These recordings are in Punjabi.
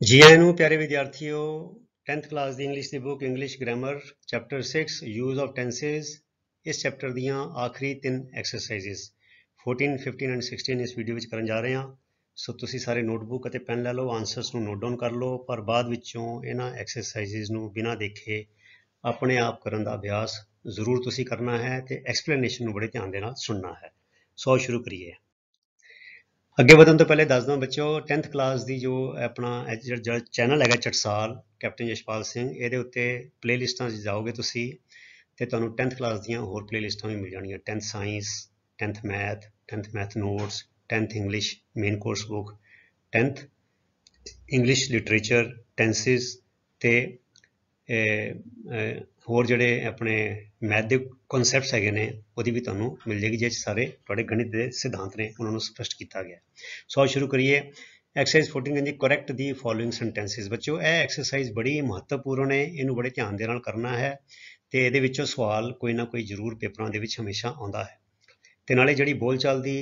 जी आए ਨੂੰ प्यारे विद्यार्थियों 10th class the English the book English grammar chapter 6 use of tenses इस चैप्टर ਦੀਆਂ ਆਖਰੀ 3 ਐਕਸਰਸਾਈਜ਼ਸ 14, 15 ਐਂਡ 16 ਇਸ ਵੀਡੀਓ ਵਿੱਚ ਕਰਨ ਜਾ ਰਹੇ ਹਾਂ। ਸੋ ਤੁਸੀਂ ਸਾਰੇ ਨੋਟਬੁੱਕ ਅਤੇ ਪੈਨ ਲੈ ਲਓ, ਆਨਸਰਸ ਨੂੰ ਨੋਟ ਡਾਊਨ ਕਰ ਲਓ, ਪਰ ਬਾਅਦ ਵਿੱਚੋਂ ਇਹਨਾਂ ਐਕਸਰਸਾਈਜ਼ਸ ਨੂੰ ਬਿਨਾਂ ਦੇਖੇ ਆਪਣੇ ਆਪ ਕਰਨ ਦਾ ਅਭਿਆਸ ਜ਼ਰੂਰ ਤੁਸੀਂ ਕਰਨਾ ਹੈ ਤੇ ਐਕਸਪਲੇਨੇਸ਼ਨ ਨੂੰ ਬੜੇ ਧਿਆਨ ਦੇ ਨਾਲ ਸੁਣਨਾ ਹੈ। ਸੋ ਸ਼ੁਰੂ ਕਰੀਏ। ਅੱਗੇ ਵਧਣ ਤੋਂ ਪਹਿਲੇ ਦੱਸ ਦਵਾਂ ਬੱਚਿਓ 10th ਕਲਾਸ ਦੀ ਜੋ ਆਪਣਾ ਜਿਹੜਾ ਚੈਨਲ ਹੈਗਾ ਚਟਸਾਲ ਕੈਪਟਨ ਯਸ਼ਪਾਲ ਸਿੰਘ, ਇਹਦੇ ਉੱਤੇ ਪਲੇਲਿਸਟਾਂ 'ਚ ਜਾਓਗੇ ਤੁਸੀਂ ਤੇ ਤੁਹਾਨੂੰ 10th ਕਲਾਸ ਦੀਆਂ ਹੋਰ ਪਲੇਲਿਸਟਾਂ ਵੀ ਮਿਲ ਜਾਣਗੀਆਂ। 10th science, 10th math, 10th math notes, 10th English main course book, 10th English literature, tenses ਤੇ ਹੋਰ ਜਿਹੜੇ ਆਪਣੇ ਮੈਥ ਦੇ ਕਨਸੈਪਟਸ ਹੈਗੇ ਨੇ ਉਹਦੀ ਵੀ ਤੁਹਾਨੂੰ ਮਿਲ ਜਾਏਗੀ, ਜਿਸ ਸਾਰੇ ਤੁਹਾਡੇ ਗਣਿਤ ਦੇ ਸਿਧਾਂਤ ਨੇ ਉਹਨਾਂ ਨੂੰ ਸਪਸ਼ਟ ਕੀਤਾ ਗਿਆ। ਸੋ ਸ਼ੁਰੂ ਕਰੀਏ। ਐਕਸਰਸਾਈਜ਼ 14 ਕਹਿੰਦੀ ਕਰੈਕਟ ਦੀ ਫੋਲੋਇੰਗ ਸੈਂਟੈਂਸਿਸ। ਬੱਚਿਓ ਇਹ ਐਕਸਰਸਾਈਜ਼ ਬੜੀ ਮਹੱਤਵਪੂਰਨ ਹੈ, ਇਹਨੂੰ ਬੜੇ ਧਿਆਨ ਦੇ ਨਾਲ ਕਰਨਾ ਹੈ ਤੇ ਇਹਦੇ ਵਿੱਚੋਂ ਸਵਾਲ ਕੋਈ ਨਾ ਕੋਈ ਜ਼ਰੂਰ ਪੇਪਰਾਂ ਦੇ ਵਿੱਚ ਹਮੇਸ਼ਾ ਆਉਂਦਾ ਹੈ। ਤੇ ਨਾਲੇ ਜਿਹੜੀ ਬੋਲਚਾਲ ਦੀ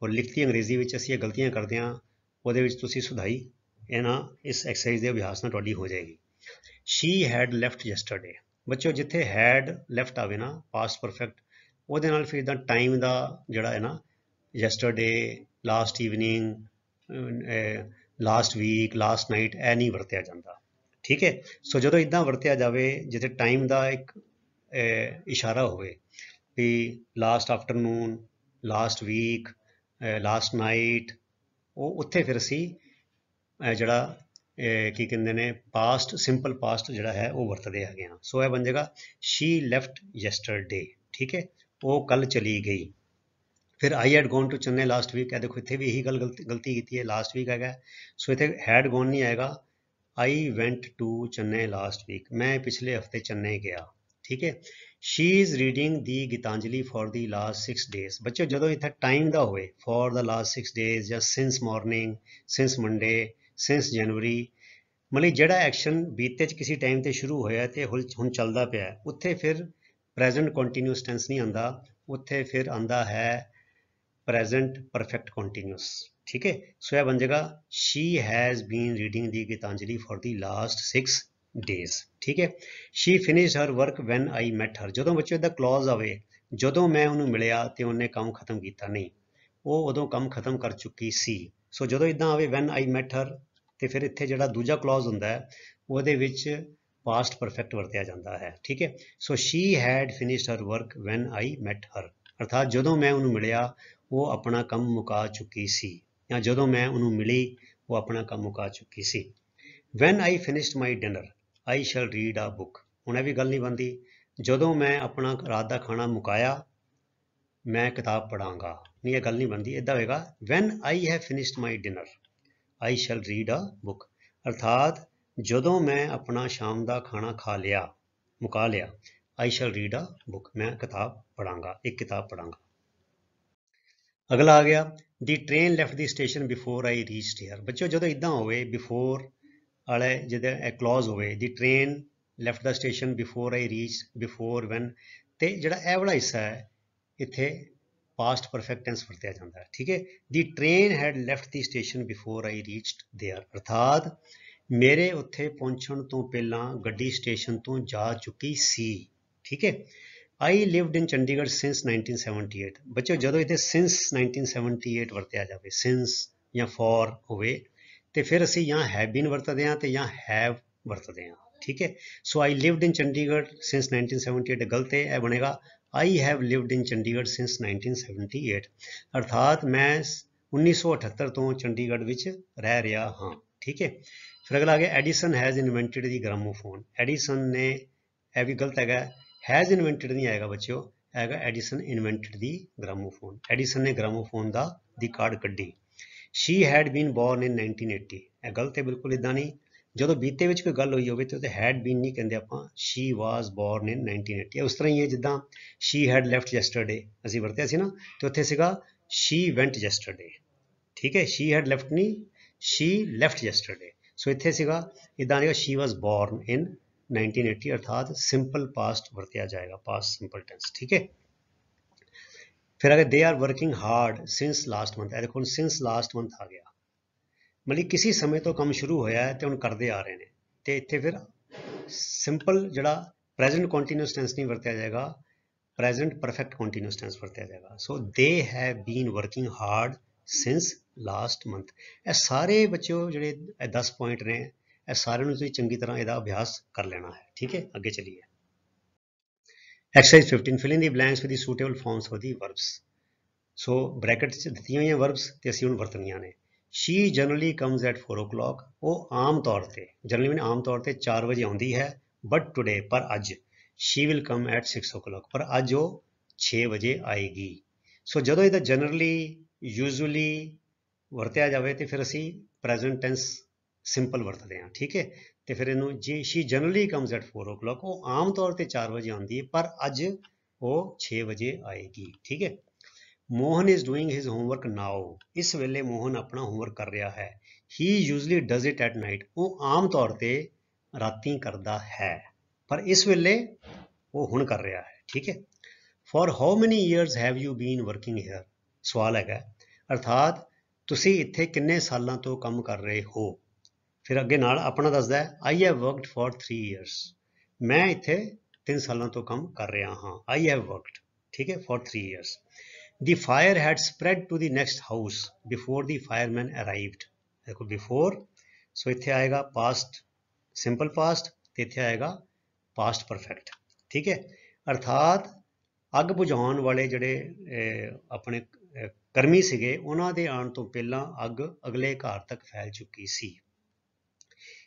ਔਰ ਲਿਖਤੀ ਅੰਗਰੇਜ਼ੀ ਵਿੱਚ ਅਸੀਂ ਇਹ ਗਲਤੀਆਂ ਕਰਦੇ ਹਾਂ ਉਹਦੇ ਵਿੱਚ ਤੁਸੀਂ ਸੁਧਾਈ ਇਸ ਐਕਸਰਸਾਈਜ਼ ਦੇ ਅਭਿਆਸ ਨਾਲ ਤੁਹਾਡੀ ਹੋ ਜਾਏਗੀ। she had left yesterday। ਬੱਚਿਓ ਜਿੱਥੇ had left ਆਵੇ ਨਾ past perfect, ਉਹਦੇ ਨਾਲ ਫਿਰ ਇਦਾਂ ਟਾਈਮ ਦਾ ਜਿਹੜਾ ਹੈ ਨਾ yesterday, last evening, last week, last night ਇਹ ਨਹੀਂ ਵਰਤਿਆ ਜਾਂਦਾ, ਠੀਕ ਹੈ। ਸੋ ਜਦੋਂ ਇਦਾਂ ਵਰਤਿਆ ਜਾਵੇ ਜਿੱਥੇ ਟਾਈਮ ਦਾ ਇੱਕ ਇਸ਼ਾਰਾ ਹੋਵੇ ਵੀ last afternoon, last week, last night, ਉਹ ਉੱਥੇ ਫਿਰ ਅਸੀਂ ਜਿਹੜਾ ਕੀ ਕਹਿੰਦੇ ਨੇ ਪਾਸਟ, ਸਿੰਪਲ ਪਾਸਟ ਜਿਹੜਾ ਹੈ ਉਹ ਵਰਤਦੇ ਹੈਗੇ ਆ। ਸੋ ਇਹ ਬਣ ਜਾਏਗਾ she left yesterday, ਠੀਕ ਹੈ, ਉਹ ਕੱਲ ਚਲੀ ਗਈ। ਫਿਰ I had gone to Chennai last week, ਇਹ ਦੇਖੋ ਇੱਥੇ ਵੀ ਇਹੀ ਗੱਲ ਗਲਤੀ ਕੀਤੀ ਹੈ, ਲਾਸਟ ਵੀਕ ਹੈਗਾ, ਸੋ ਇੱਥੇ had gone ਨਹੀਂ ਆਏਗਾ, I went to Chennai last week, ਮੈਂ ਪਿਛਲੇ ਹਫਤੇ ਚੇਨਈ ਗਿਆ, ਠੀਕ ਹੈ। she is reading the Geetanjali for the last 6 days। ਬੱਚਿਓ ਜਦੋਂ ਇੱਥੇ ਟਾਈਮ ਦਾ ਹੋਵੇ for the last 6 days ਜਾਂ since morning, since Monday, since January, ਮਤਲਬ ਜਿਹੜਾ ਐਕਸ਼ਨ ਬੀਤੇ 'ਚ ਕਿਸੇ ਟਾਈਮ ਤੇ ਸ਼ੁਰੂ ਹੋਇਆ ਤੇ ਹੁਣ ਚੱਲਦਾ ਪਿਆ, ਉੱਥੇ ਫਿਰ ਪ੍ਰੈਜ਼ੈਂਟ ਕੰਟੀਨਿਊਸ ਟੈਂਸ ਨਹੀਂ ਆਉਂਦਾ, ਉੱਥੇ ਫਿਰ ਆਉਂਦਾ ਹੈ ਪ੍ਰੈਜ਼ੈਂਟ ਪਰਫੈਕਟ ਕੰਟੀਨਿਊਸ, ਠੀਕ ਹੈ। ਸੋ ਇਹ ਬਣ ਜਾਏਗਾ she has been reading the Geetanjali for the last 6 days, ਠੀਕ ਹੈ। she finished her work when I met her। ਜਦੋਂ ਬੱਚੇ ਦਾ ਕਲੌਜ਼ ਆਵੇ ਜਦੋਂ ਮੈਂ ਉਹਨੂੰ ਮਿਲਿਆ ਤੇ ਉਹਨੇ ਕੰਮ ਖਤਮ ਕੀਤਾ ਨਹੀਂ, ਉਹ ਉਦੋਂ ਕੰਮ ਖਤਮ ਕਰ ਚੁੱਕੀ ਸੀ। ਸੋ ਜਦੋਂ ਇਦਾਂ ਆਵੇ when I met her ਤੇ ਫਿਰ ਇੱਥੇ ਜਿਹੜਾ ਦੂਜਾ ਕਲੌਜ਼ ਹੁੰਦਾ ਹੈ ਉਹਦੇ ਵਿੱਚ ਪਾਸਟ ਪਰਫੈਕਟ ਵਰਤਿਆ ਜਾਂਦਾ ਹੈ, ਠੀਕ ਹੈ। ਸੋ she had finished her work when I met her, ਅਰਥਾਤ ਜਦੋਂ ਮੈਂ ਉਹਨੂੰ ਮਿਲਿਆ ਉਹ ਆਪਣਾ ਕੰਮ ਮੁਕਾ ਚੁੱਕੀ ਸੀ, ਜਾਂ ਜਦੋਂ ਮੈਂ ਉਹਨੂੰ ਮਿਲੀ ਉਹ ਆਪਣਾ ਕੰਮ ਮੁਕਾ ਚੁੱਕੀ ਸੀ। when I finished my dinner I shall read a book। ਹੁਣ ਇਹ ਵੀ ਗੱਲ ਨਹੀਂ ਬਣਦੀ, ਜਦੋਂ ਮੈਂ ਆਪਣਾ ਰਾਤ ਦਾ ਖਾਣਾ ਮੁਕਾਇਆ ਮੈਂ ਕਿਤਾਬ ਪੜ੍ਹਾਂਗਾ, ਨਹੀਂ ਇਹ ਗੱਲ ਨਹੀਂ ਬਣਦੀ, ਇੱਦਾਂ ਹੋਏਗਾ when I have finished my dinner I shall read a book। ਅਰਥਾਤ ਜਦੋਂ ਮੈਂ ਆਪਣਾ ਸ਼ਾਮ ਦਾ ਖਾਣਾ ਖਾ ਲਿਆ, ਮੁਕਾ ਲਿਆ, I shall read a book, ਮੈਂ ਕਿਤਾਬ ਪੜਾਂਗਾ, ਇੱਕ ਕਿਤਾਬ ਪੜਾਂਗਾ। ਅਗਲਾ ਆ ਗਿਆ the train left the station before I reached here। ਬੱਚਿਓ ਜਦੋਂ ਇਦਾਂ ਹੋਵੇ before ਵਾਲੇ ਜਿਹਦੇ ਕਲੌਜ਼ ਹੋਵੇ the train left the station before I reached, before, when, ਤੇ ਜਿਹੜਾ ਇਹ ਵਾਲਾ ਹਿੱਸਾ ਹੈ ਇੱਥੇ ਪਾਸਟ ਪਰਫੈਕਟ ਟੈਂਸ ਵਰਤਿਆ ਜਾਂਦਾ ਹੈ, ਠੀਕ ਹੈ। ਦੀ train head left the station before I reached there, ਅਰਥਾਤ ਮੇਰੇ ਉੱਥੇ ਪਹੁੰਚਣ ਤੋਂ ਪਹਿਲਾਂ ਗੱਡੀ ਸਟੇਸ਼ਨ ਤੋਂ ਜਾ ਚੁੱਕੀ ਸੀ, ਠੀਕ ਹੈ। ਆਈ ਲਿਵਡ ਇਨ ਚੰਡੀਗੜ੍ਹ ਸਿੰਸ 1978। ਬੱਚਿਓ ਜਦੋਂ ਇੱਥੇ ਸਿੰਸ 1978 ਵਰਤਿਆ ਜਾਵੇ, ਸਿੰਸ ਜਾਂ ਫॉर ਹੋਵੇ ਤੇ ਫਿਰ ਅਸੀਂ ਜਾਂ ਹੈਵ ਬੀਨ ਵਰਤਦੇ ਹਾਂ ਤੇ ਜਾਂ ਹੈਵ ਵਰਤਦੇ ਹਾਂ, ਠੀਕ ਹੈ। ਸੋ ਆਈ ਲਿਵਡ ਇਨ ਚੰਡੀਗੜ੍ਹ ਸਿੰਸ 1978 ਗਲਤ ਹੈ, ਇਹ ਬਣੇਗਾ I have lived in Chandigarh since 1978, ਅਰਥਾਤ ਮੈਂ 1978 ਤੋਂ ਚੰਡੀਗੜ੍ਹ ਵਿੱਚ ਰਹਿ ਰਿਹਾ ਹਾਂ, ਠੀਕ ਹੈ। ਫਿਰ ਅਗਲਾ ਆ ਗਿਆ Edison has ਇਨਵੈਂਟਡ the gramophone. Edison ਨੇ, ਇਹ ਵੀ ਗਲਤ ਹੈਗਾ, ਹੈਜ਼ ਇਨਵੈਂਟਡ ਨਹੀਂ ਆਏਗਾ ਬੱਚਿਓ, ਆਏਗਾ ਐਡੀਸਨ ਇਨਵੈਂਟਡ ਦੀ ਗ੍ਰਾਮੋਫੋਨ। ਐਡੀਸਨ ਨੇ ਗ੍ਰਾਮੋਫੋਨ ਦੀ ਕਾਢ ਕੱਢੀ। she had been born in 1980, ਇਹ ਗਲਤ ਹੈ ਬਿਲਕੁਲ, ਇੱਦਾਂ ਨਹੀਂ। ਜਦੋਂ ਬੀਤੇ ਵਿੱਚ ਕੋਈ ਗੱਲ ਹੋਈ ਹੋਵੇ ਤੇ ਉੱਥੇ had been ਨਹੀਂ ਕਹਿੰਦੇ ਆਪਾਂ, she was born in 1980। ਉਸ ਤਰ੍ਹਾਂ ਹੀ ਹੈ ਜਿੱਦਾਂ she had left yesterday ਅਸੀਂ ਵਰਤਿਆ ਸੀ ਨਾ, ਤੇ ਉੱਥੇ ਸੀਗਾ she went yesterday, ਠੀਕ ਹੈ। she had left ਨਹੀਂ, she left yesterday। ਸੋ ਇੱਥੇ ਸੀਗਾ ਇੱਦਾਂ ਆਏਗਾ she was born in 1980, ਅਰਥਾਤ ਸਿੰਪਲ ਪਾਸਟ ਵਰਤਿਆ ਜਾਏਗਾ, ਪਾਸਟ ਸਿੰਪਲ ਟੈਂਸ, ਠੀਕ ਹੈ। ਫਿਰ ਅਗਰ they are working hard since last month, ਇਹ ਦੇਖੋ since last month ਆ ਗਿਆ। मतलब किसी समय तो ਕੰਮ ਸ਼ੁਰੂ ਹੋਇਆ ਹੈ ਤੇ ਹੁਣ ਕਰਦੇ ਆ ਰਹੇ ਨੇ, ਤੇ ਇੱਥੇ ਫਿਰ ਸਿੰਪਲ ਜਿਹੜਾ ਪ੍ਰੈਜ਼ੈਂਟ ਕੰਟੀਨਿਊਸ ਟੈਂਸ ਨਹੀਂ ਵਰਤਿਆ ਜਾਏਗਾ, ਪ੍ਰੈਜ਼ੈਂਟ ਪਰਫੈਕਟ ਕੰਟੀਨਿਊਸ ਟੈਂਸ ਵਰਤਿਆ ਜਾਏਗਾ। So they have been working hard since last month. ਇਹ ਸਾਰੇ ਬੱਚਿਓ ਜਿਹੜੇ ਇਹ 10 ਪੁਆਇੰਟ ਨੇ, ਇਹ ਸਾਰਿਆਂ ਨੂੰ ਤੁਸੀਂ ਚੰਗੀ ਤਰ੍ਹਾਂ ਇਹਦਾ ਅਭਿਆਸ ਕਰ ਲੈਣਾ ਹੈ। ਠੀਕ ਹੈ, ਅੱਗੇ ਚਲੀਏ। Exercise 15 fill in the blanks with the suitable farms for the verbs. So bracket 'ਚ ਦਿੱਤੀਆਂ ਹੋਈਆਂ ਵਰਬਸ ਤੇ ਅਸੀਂ ਹੁਣ ਵਰਤਣੀਆਂ ਨੇ। She generally comes at 4 o'clock। ਉਹ ਆਮ ਤੌਰ ਤੇ, ਜਨਰਲੀ ਮੀਨ ਆਮ ਤੌਰ ਤੇ 4 ਵਜੇ ਆਉਂਦੀ ਹੈ। ਬਟ ਟੁਡੇ, ਪਰ ਅੱਜ, she will come at 6 o'clock। ਪਰ ਅੱਜ ਉਹ 6 ਵਜੇ ਆਏਗੀ। ਸੋ ਜਦੋਂ ਇਹਦਾ ਜਨਰਲੀ, ਯੂਜ਼ੂਅਲੀ ਵਰਤਿਆ ਜਾਵੇ ਤੇ ਫਿਰ ਅਸੀਂ ਪ੍ਰੈਜ਼ੈਂਟ ਟੈਂਸ ਸਿੰਪਲ ਵਰਤਦੇ ਹਾਂ। ਠੀਕ ਹੈ, ਤੇ ਫਿਰ ਇਹਨੂੰ ਜੀ she generally comes at 4 o'clock, ਉਹ ਆਮ ਤੌਰ ਤੇ 4 ਵਜੇ ਆਉਂਦੀ ਹੈ ਪਰ ਅੱਜ ਉਹ 6 ਵਜੇ ਆਏਗੀ। ਠੀਕ ਹੈ। Mohan is doing his homework now. ਇਸ ਵੇਲੇ ਮੋਹਨ ਆਪਣਾ ਹੋਮਵਰਕ ਕਰ ਰਿਹਾ ਹੈ। He usually does it at night. ਉਹ ਆਮ ਤੌਰ ਤੇ ਰਾਤੀ ਕਰਦਾ ਹੈ, ਪਰ ਇਸ ਵੇਲੇ ਉਹ ਹੁਣ ਕਰ ਰਿਹਾ ਹੈ। ਠੀਕ ਹੈ। For how many years have you been working here. ਸਵਾਲ ਹੈਗਾ, ਅਰਥਾਤ ਤੁਸੀਂ ਇੱਥੇ ਕਿੰਨੇ ਸਾਲਾਂ ਤੋਂ ਕੰਮ ਕਰ ਰਹੇ ਹੋ। ਫਿਰ ਅੱਗੇ ਨਾਲ ਆਪਣਾ ਦੱਸਦਾ ਹੈ, I have worked for 3 years. ਮੈਂ ਇੱਥੇ 3 ਸਾਲਾਂ ਤੋਂ ਕੰਮ ਕਰ ਰਿਹਾ ਹਾਂ। ਆਈ ਹੈਵ ਵਰਕਡ, ਠੀਕ ਹੈ, for 3 years. The fire had spread to the next house before the firemen arrived। देखो before, so ਇੱਥੇ ਆਏਗਾ past simple past ਤੇ ਇੱਥੇ ਆਏਗਾ past perfect। ਠੀਕ ਹੈ, ਅਰਥਾਤ ਅੱਗ ਬੁਝਾਉਣ ਵਾਲੇ ਜਿਹੜੇ ਆਪਣੇ ਕਰਮੀ ਸੀਗੇ, ਉਹਨਾਂ ਦੇ ਆਉਣ ਤੋਂ ਪਹਿਲਾਂ ਅੱਗ ਅਗਲੇ ਘਰ ਤੱਕ ਫੈਲ ਚੁੱਕੀ ਸੀ।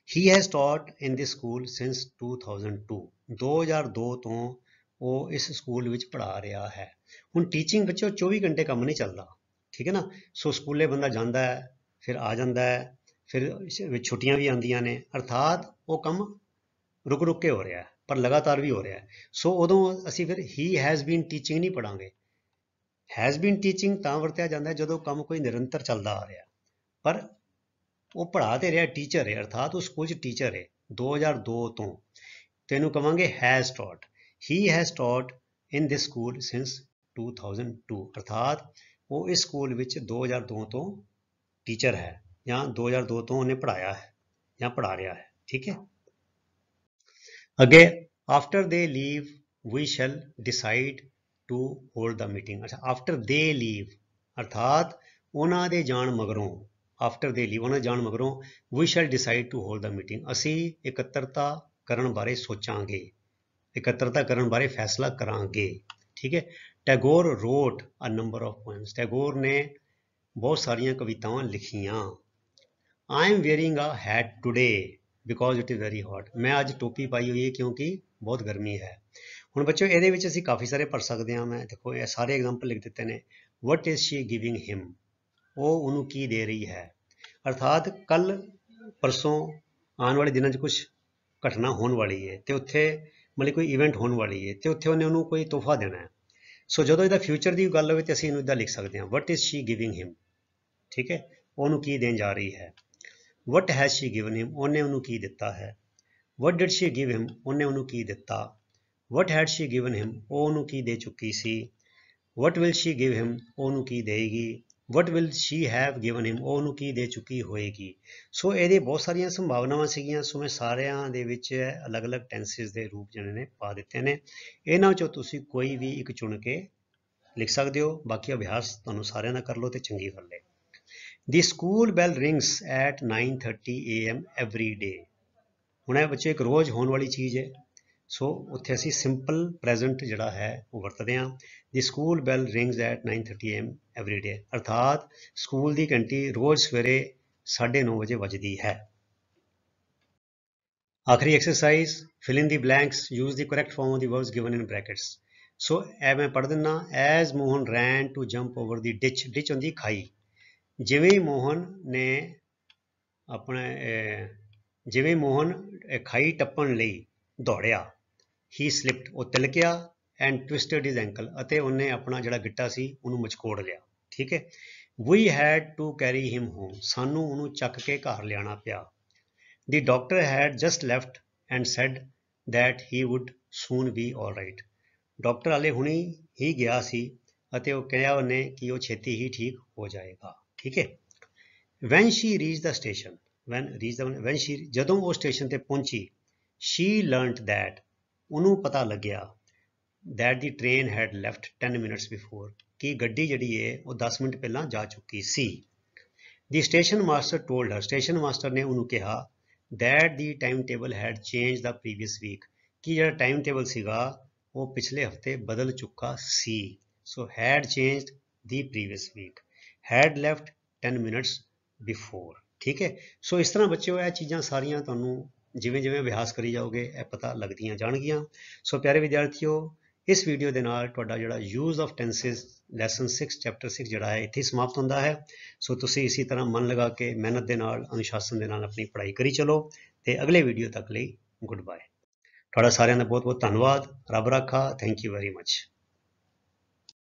He has taught in this school since 2002। 2002 ਤੋਂ ਉਹ ਇਸ ਸਕੂਲ ਵਿੱਚ ਪੜ੍ਹਾ ਰਿਹਾ ਹੈ। ਹੁਣ ਟੀਚਿੰਗ ਬੱਚੋ 24 ਘੰਟੇ ਕੰਮ ਨਹੀਂ ਚੱਲਦਾ। ਠੀਕ ਹੈ ਨਾ। ਸੋ ਸਕੂਲੇ ਬੰਦਾ ਜਾਂਦਾ ਹੈ, ਫਿਰ ਆ ਜਾਂਦਾ ਹੈ, ਫਿਰ ਛੁੱਟੀਆਂ ਵੀ ਆਉਂਦੀਆਂ ਨੇ, ਅਰਥਾਤ ਉਹ ਕੰਮ ਰੁਕ ਰੁਕ ਕੇ ਹੋ ਰਿਹਾ ਹੈ ਪਰ ਲਗਾਤਾਰ ਵੀ ਹੋ ਰਿਹਾ ਹੈ। ਸੋ ਉਦੋਂ ਅਸੀਂ ਫਿਰ ਹੀ ਹੈਜ਼ ਬੀਨ ਟੀਚਿੰਗ ਨਹੀਂ ਪੜਾਂਗੇ। ਹੈਜ਼ ਬੀਨ ਟੀਚਿੰਗ ਤਾਂ ਵਰਤਿਆ ਜਾਂਦਾ ਜਦੋਂ ਕੰਮ ਕੋਈ ਨਿਰੰਤਰ ਚੱਲਦਾ ਆ ਰਿਹਾ, ਪਰ ਉਹ ਪੜ੍ਹਾ ਤੇ ਰਿਹਾ, ਟੀਚਰ ਹੈ, ਅਰਥਾਤ ਉਹ ਸਕੂਲ 'ਚ ਟੀਚਰ ਹੈ 2002 ਤੋਂ। ਤੈਨੂੰ ਕਵਾਂਗੇ has taught. He has taught in this school since 2002, ਅਰਥਾਤ ਉਹ ਇਸ ਸਕੂਲ ਵਿੱਚ 2002 ਤੋਂ ਟੀਚਰ ਹੈ ਜਾਂ 2002 ਤੋਂ ਉਹਨੇ ਪੜ੍ਹਾਇਆ ਹੈ ਜਾਂ ਪੜ੍ਹਾ ਰਿਹਾ ਹੈ। ਠੀਕ ਹੈ, ਅੱਗੇ after the leave we shall decide to hold the meeting. ਅੱਛਾ, ਆਫਟਰ ਦੇ ਲੀਵ ਅਰਥਾਤ ਉਹਨਾਂ ਦੇ ਜਾਣ ਮਗਰੋਂ, ਆਫਟਰ ਦੇ ਲੀਵ ਉਹਨਾਂ ਦੇ ਜਾਣ ਮਗਰੋਂ we shall decide to hold the meeting. ਅਸੀਂ ਇਕੱਤਰਤਾ ਕਰਨ ਬਾਰੇ ਸੋਚਾਂਗੇ, ਇਕੱਤਰਤਾ ਕਰਨ ਬਾਰੇ ਫੈਸਲਾ ਕਰਾਂਗੇ। ਠੀਕ ਹੈ। Tagore wrote a number of poems. Tagore ਨੇ ਬਹੁਤ ਸਾਰੀਆਂ ਕਵਿਤਾਵਾਂ ਲਿਖੀਆਂ। I am wearing a hat today because it is very hot. ਮੈਂ ਅੱਜ ਟੋਪੀ ਪਾਈ ਹੋਈ ਹੈ ਕਿਉਂਕਿ ਬਹੁਤ ਗਰਮੀ ਹੈ। ਹੁਣ ਬੱਚੋ ਇਹਦੇ ਵਿੱਚ ਅਸੀਂ ਕਾਫੀ ਸਾਰੇ ਪੜ੍ਹ ਸਕਦੇ ਹਾਂ। ਮੈਂ ਦੇਖੋ ਇਹ ਸਾਰੇ ਐਗਜ਼ਾਮਪਲ ਲਿਖ ਦਿੱਤੇ ਨੇ। ਵਟ ਇਜ਼ ਸ਼ੀ ਗਿਵਿੰਗ ਹਿਮ। ਉਹ ਉਹਨੂੰ ਕੀ ਦੇ ਰਹੀ ਹੈ, ਅਰਥਾਤ ਕੱਲ ਪਰਸੋਂ ਆਉਣ ਵਾਲੇ ਦਿਨਾਂ 'ਚ ਕੁਛ ਘਟਨਾ ਹੋਣ ਵਾਲੀ ਹੈ ਤੇ ਉੱਥੇ ਮਤਲਬ ਕੋਈ ਇਵੈਂਟ ਹੋਣ ਵਾਲੀ ਹੈ ਤੇ ਉੱਥੇ ਉਹਨੇ ਉਹਨੂੰ ਕੋਈ ਤੋਹਫਾ ਦੇਣਾ ਹੈ। ਸੋ ਜਦੋਂ ਇਹਦਾ ਫਿਊਚਰ ਦੀ ਗੱਲ ਹੋਵੇ ਤੇ ਅਸੀਂ ਇਹਨੂੰ ਇੱਦਾਂ ਲਿਖ ਸਕਦੇ ਹਾਂ, ਵਟ ਇਜ਼ ਸ਼ੀ ਗਿਵਿੰਗ ਹਿਮ। ਠੀਕ ਹੈ, ਉਹਨੂੰ ਕੀ ਦੇਣ ਜਾ ਰਹੀ ਹੈ। ਵਟ ਹੈਜ਼ ਸ਼ੀ ਗਿਵਨ ਹਿਮ, ਉਹਨੇ ਉਹਨੂੰ ਕੀ ਦਿੱਤਾ ਹੈ। ਵਟ ਡਿਡ ਸ਼ੀ ਗਿਵ ਹਿਮ, ਉਹਨੇ ਉਹਨੂੰ ਕੀ ਦਿੱਤਾ। ਵਟ ਹੈਡ ਸ਼ੀ ਗਿਵਨ ਹਿਮ, ਉਹ ਉਹਨੂੰ ਕੀ ਦੇ ਚੁੱਕੀ ਸੀ। ਵਟ ਵਿਲ ਸ਼ੀ ਗਿਵ ਹਿਮ, ਉਹਨੂੰ ਕੀ ਦੇਗੀ। ਵਟ ਵਿਲ ਸ਼ੀ ਹੈਵ ਗਿਵਨ ਹਿਮ, ਉਹ ਉਹਨੂੰ ਕੀ ਦੇ ਚੁੱਕੀ ਹੋਏਗੀ। ਸੋ ਇਹਦੇ ਬਹੁਤ ਸਾਰੀਆਂ ਸੰਭਾਵਨਾਵਾਂ ਸੀਗੀਆਂ। ਸੋ ਮੈਂ ਸਾਰਿਆਂ ਦੇ ਵਿੱਚ ਅਲੱਗ-ਅਲੱਗ ਟੈਂਸਿਸ ਦੇ ਰੂਪ ਜਿਹੜੇ ਨੇ ਪਾ ਦਿੱਤੇ ਨੇ। ਇਹਨਾਂ 'ਚੋਂ ਤੁਸੀਂ ਕੋਈ ਵੀ ਇੱਕ ਚੁਣ ਕੇ ਲਿਖ ਸਕਦੇ ਹੋ। ਬਾਕੀ ਅਭਿਆਸ ਤੁਹਾਨੂੰ ਸਾਰਿਆਂ ਦਾ ਕਰ ਲਓ ਤੇ ਚੰਗੀ ਗੱਲ ਹੈ। The school bell rings at 9:30 AM every day. ਹੁਣ ਇਹ ਬੱਚੇ ਇੱਕ ਰੋਜ਼ ਹੋਣ ਵਾਲੀ ਚੀਜ਼ ਹੈ। ਸੋ ਉੱਥੇ ਅਸੀਂ ਸਿੰਪਲ ਪ੍ਰੈਜ਼ੈਂਟ ਜਿਹੜਾ ਹੈ ਉਹ ਵਰਤਦੇ ਹਾਂ। The school bell rings at 9:30 AM every day, ਅਰਥਾਤ ਸਕੂਲ ਦੀ ਘੰਟੀ ਰੋਜ਼ ਸਵੇਰੇ 9:30 ਵਜੇ ਵੱਜਦੀ ਹੈ। ਆਖਰੀ exercise fill in the blanks, use the correct form of the verbs given in brackets. So ਇਹ ਮੈਂ ਪੜ੍ਹ ਦਿੰਦਾ। As Mohan ran to jump over the ditch. Ditch ਹੁੰਦੀ ਖਾਈ। ਜਿਵੇਂ ਮੋਹਨ ਨੇ ਜਿਵੇਂ ਮੋਹਨ ਖਾਈ ਟੱਪਣ ਲਈ ਦੌੜਿਆ, ਹੀ ਸਲਿਪਡ, ਉਹ ਤਿਲਕਿਆ, ਐਂਡ ਟਵਿਸਟਡ ਹਿਜ਼ ਐਂਕਲ, ਅਤੇ ਉਹਨੇ ਆਪਣਾ ਜਿਹੜਾ ਗਿੱਟਾ ਸੀ ਉਹਨੂੰ ਮਚਕੋੜ ਲਿਆ। ਠੀਕ ਹੈ। We had to carry him home, ਸਾਨੂੰ ਉਹਨੂੰ ਚੱਕ ਕੇ ਘਰ ਲਿਆਣਾ ਪਿਆ। The doctor had just left and said that he would soon be all right. Doctor ਹਾਲੇ ਹੁਣੀ ਹੀ ਗਿਆ ਸੀ ਅਤੇ ਉਹ ਕਿਹਾ ਉਹਨੇ ਕਿ ਉਹ ਛੇਤੀ ਹੀ ਠੀਕ ਹੋ ਜਾਏਗਾ। ਠੀਕ ਹੈ। when she reached the station, when she ਜਦੋਂ ਉਹ ਸਟੇਸ਼ਨ ਤੇ ਪਹੁੰਚੀ, she learnt that ਉਹਨੂੰ ਪਤਾ ਲੱਗਿਆ that the train had left 10 minutes before ਕਿ ਗੱਡੀ ਜਿਹੜੀ ਹੈ ਉਹ 10 ਮਿੰਟ ਪਹਿਲਾਂ ਜਾ ਚੁੱਕੀ ਸੀ। The station master told her, station master ਨੇ ਉਹਨੂੰ ਕਿਹਾ that the timetable had changed the previous week ਕਿ ਜਿਹੜਾ ਟਾਈਮ ਟੇਬਲ ਸੀਗਾ ਉਹ ਪਿਛਲੇ ਹਫਤੇ ਬਦਲ ਚੁੱਕਾ ਸੀ। So had changed the previous week, had left 10 minutes before। ਠੀਕ ਹੈ, ਸੋ ਇਸ ਤਰ੍ਹਾਂ ਬੱਚਿਓ ਇਹ ਚੀਜ਼ਾਂ ਸਾਰੀਆਂ ਤੁਹਾਨੂੰ ਜਿਵੇਂ ਜਿਵੇਂ ਅਭਿਆਸ ਕਰੀ ਜਾਓਗੇ ਇਹ ਪਤਾ ਲੱਗਦੀਆਂ ਜਾਣਗੀਆਂ। ਸੋ ਪਿਆਰੇ ਵਿਦਿਆਰਥੀਓ, ਇਸ ਵੀਡੀਓ ਦੇ ਨਾਲ ਤੁਹਾਡਾ ਜਿਹੜਾ ਯੂਜ਼ ਆਫ ਟੈਂਸਿਸ ਲੈਸਨ 6 ਚੈਪਟਰ 6 ਜਿਹੜਾ ਹੈ ਇੱਥੇ ਸਮਾਪਤ ਹੁੰਦਾ ਹੈ। ਸੋ ਤੁਸੀਂ ਇਸੇ ਤਰ੍ਹਾਂ ਮਨ ਲਗਾ ਕੇ ਮਿਹਨਤ ਦੇ ਨਾਲ ਅਨੁਸ਼ਾਸਨ ਦੇ ਨਾਲ ਆਪਣੀ ਪੜ੍ਹਾਈ ਕਰੀ ਚਲੋ ਤੇ ਅਗਲੇ ਵੀਡੀਓ ਤੱਕ ਲਈ ਗੁੱਡ ਬਾਏ। ਤੁਹਾਡਾ ਸਾਰਿਆਂ ਦਾ ਬਹੁਤ ਬਹੁਤ ਧੰਨਵਾਦ। ਰੱਬ ਰਾਖਾ। Thank you very much.